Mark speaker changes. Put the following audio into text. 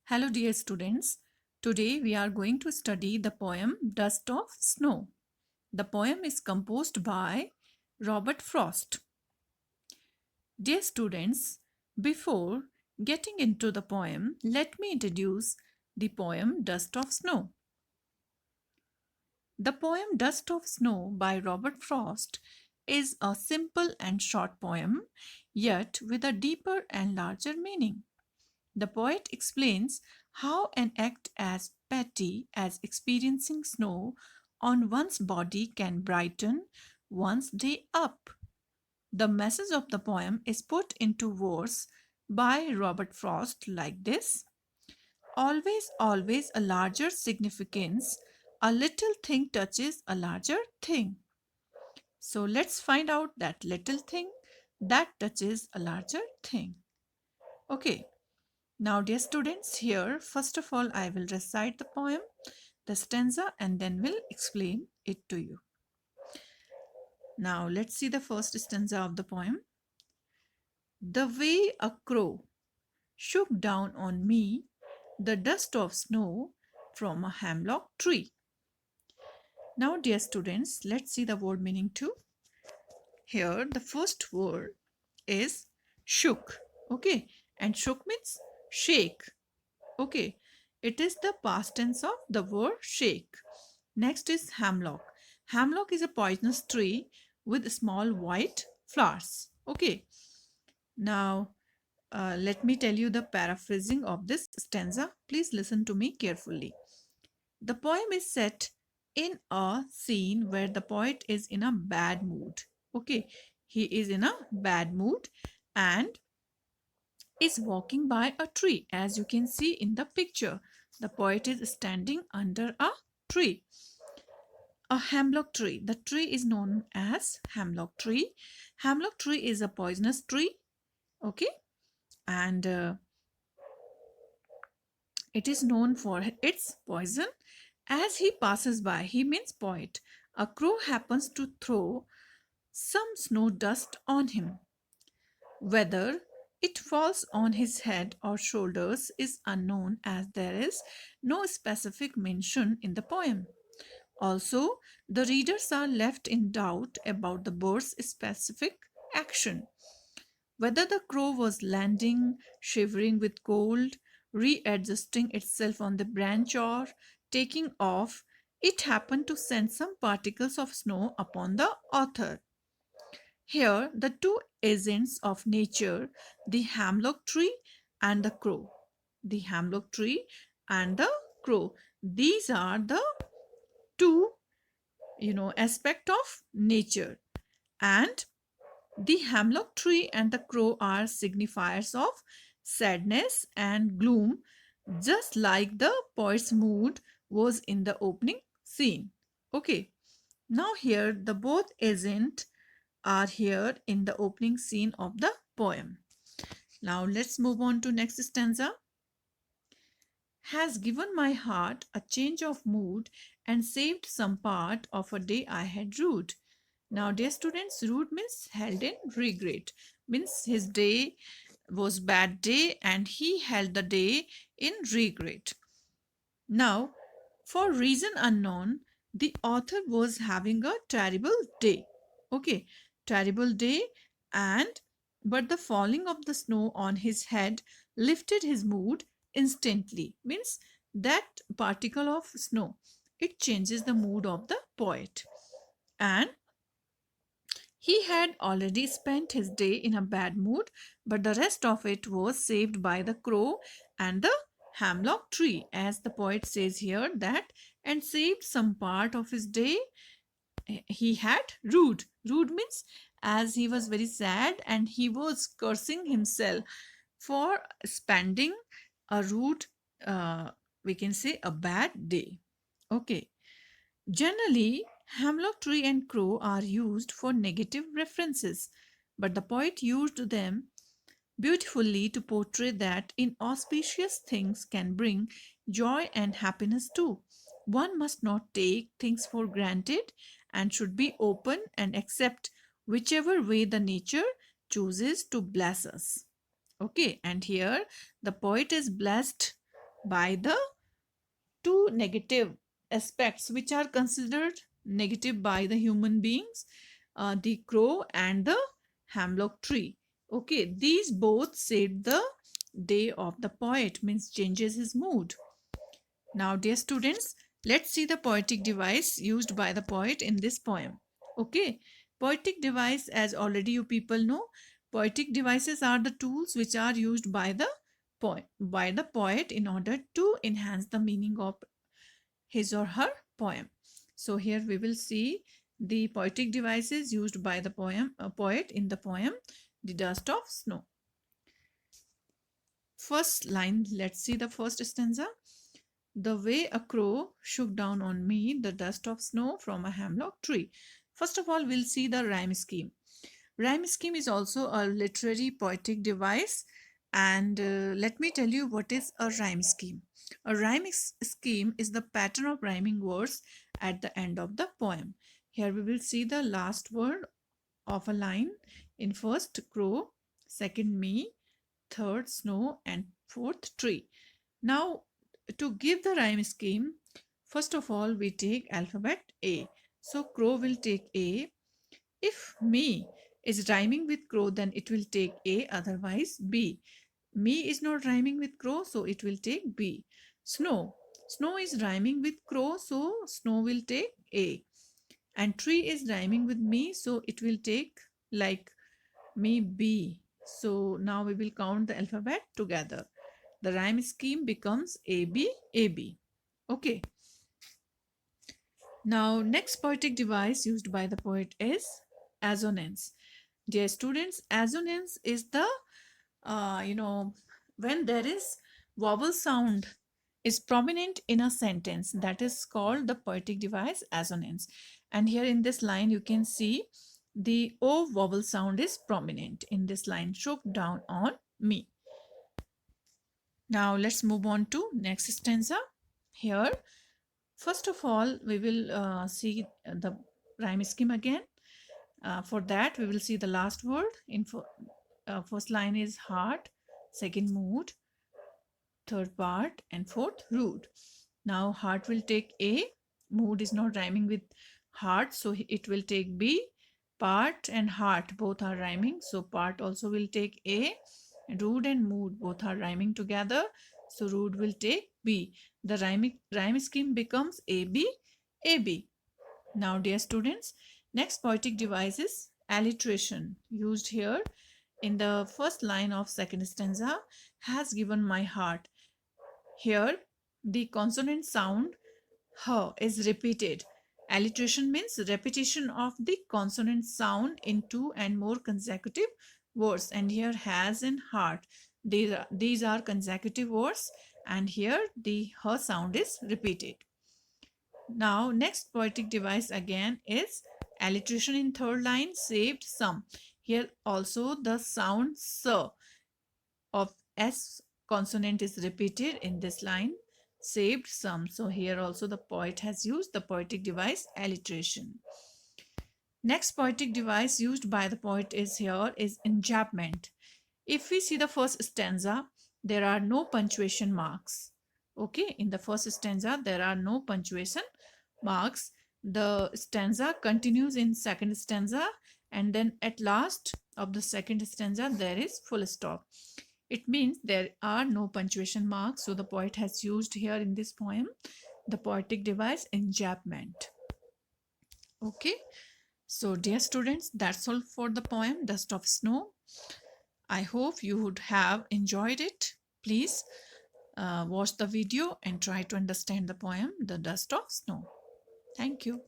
Speaker 1: Hello dear students, today we are going to study the poem Dust of Snow. The poem is composed by Robert Frost. Dear students, before getting into the poem, let me introduce the poem Dust of Snow. The poem Dust of Snow by Robert Frost is a simple and short poem, yet with a deeper and larger meaning. The poet explains how an act as petty as experiencing snow on one's body can brighten one's day up. The message of the poem is put into verse by Robert Frost like this: always, always a larger significance. A little thing touches a larger thing. So let's find out that little thing that touches a larger thing. Okay, now, dear students, here first of all I will recite the poem, the stanza, and then will explain it to you. Now, let's see the first stanza of the poem. The way a crow shook down on me the dust of snow from a hemlock tree. Now, dear students, let's see the word meaning too. Here, the first word is shook. Okay, and shook means shake. Okay, it is the past tense of the word shake. Next is hemlock. Hemlock is a poisonous tree with small white flowers. Okay, now let me tell you the paraphrasing of this stanza. Please listen to me carefully. The poem is set in a scene where the poet is in a bad mood. Okay, he is in a bad mood and is walking by a tree. As you can see in the picture, the poet is standing under a tree. A hemlock tree. The tree is known as hemlock tree. Hemlock tree is a poisonous tree. Okay, and it is known for its poison. As he passes by, he means poet, a crow happens to throw some snow dust on him. Whether it falls on his head or shoulders is unknown, as there is no specific mention in the poem. Also, the readers are left in doubt about the bird's specific action. Whether the crow was landing, shivering with cold, readjusting itself on the branch, or taking off, it happened to send some particles of snow upon the author. Here, the two agents of nature, the hemlock tree and the crow. The hemlock tree and the crow. These are the two, aspect of nature. And the hemlock tree and the crow are signifiers of sadness and gloom, just like the poet's mood was in the opening scene. Okay, now here the both agents are here in the opening scene of the poem. Now let's move on to next stanza. Has given my heart a change of mood and saved some part of a day I had rued. Now, dear students, rude means held in regret. Means his day was bad day and he held the day in regret. Now, for reason unknown, the author was having a terrible day. Okay, terrible day, and but the falling of the snow on his head lifted his mood instantly. Means that particle of snow, it changes the mood of the poet. And he had already spent his day in a bad mood, but the rest of it was saved by the crow and the hemlock tree, as the poet says here, that and saved some part of his day. He had rude. Rude means as he was very sad and he was cursing himself for spending a rude, we can say a bad day. Okay. Generally, hemlock tree and crow are used for negative references, but the poet used them beautifully to portray that inauspicious things can bring joy and happiness too. One must not take things for granted and should be open and accept whichever way the nature chooses to bless us. Okay, and here the poet is blessed by the two negative aspects which are considered negative by the human beings, the crow and the hemlock tree. Okay, these both saved the day of the poet, means changes his mood. Now, dear students, let's see the poetic device used by the poet in this poem. Okay, poetic device, as already you people know, poetic devices are the tools which are used by the poet in order to enhance the meaning of his or her poem. So here we will see the poetic devices used by the poet in the poem The Dust of Snow. First line, let's see the first stanza. The way a crow shook down on me the dust of snow from a hemlock tree. First of all, we'll see the rhyme scheme. Rhyme scheme is also a literary poetic device. And let me tell you what is a rhyme scheme. A rhyme scheme is the pattern of rhyming words at the end of the poem. Here we will see the last word of a line in first crow, second me, third snow, and fourth tree. Now, to give the rhyme scheme, first of all, we take alphabet A. So, crow will take A. If me is rhyming with crow, then it will take A, otherwise B. Me is not rhyming with crow, so it will take B. Snow. Snow is rhyming with crow, so snow will take A. And tree is rhyming with me, so it will take like me B. So now we will count the alphabet together. The rhyme scheme becomes AB, AB. Okay. Now, next poetic device used by the poet is assonance. Dear students, assonance is the, when there is vowel sound is prominent in a sentence, that is called the poetic device assonance. And here in this line, you can see the O vowel sound is prominent in this line, shook down on me. Now let's move on to next stanza. Here, first of all, we will see the rhyme scheme again. For that, we will see the last word. First line is heart, second mood, third part, and fourth root. Now heart will take A. Mood is not rhyming with heart, so it will take B. Part and heart both are rhyming, so part also will take A. Root and mood both are rhyming together, so root will take B. The rhyme scheme becomes AB, AB. Now, dear students, next poetic device is alliteration, used here in the first line of second stanza, has given my heart. Here, the consonant sound h is repeated. Alliteration means repetition of the consonant sound in two and more consecutive words. And here, has and heart. These are consecutive words, and here the h sound is repeated. Now, next poetic device again is alliteration in third line, saved some. Here also the sound s of S consonant is repeated in this line, saved some. So here also the poet has used the poetic device alliteration. Next poetic device used by the poet is here is enjambment. If we see the first stanza, there are no punctuation marks. Okay, in the first stanza, there are no punctuation marks. The stanza continues in second stanza, and then at last of the second stanza, there is full stop. It means there are no punctuation marks. So the poet has used here in this poem the poetic device enjambment. Okay, so dear students, that's all for the poem Dust of Snow. I hope you would have enjoyed it. Please watch the video and try to understand the poem The Dust of Snow. Thank you.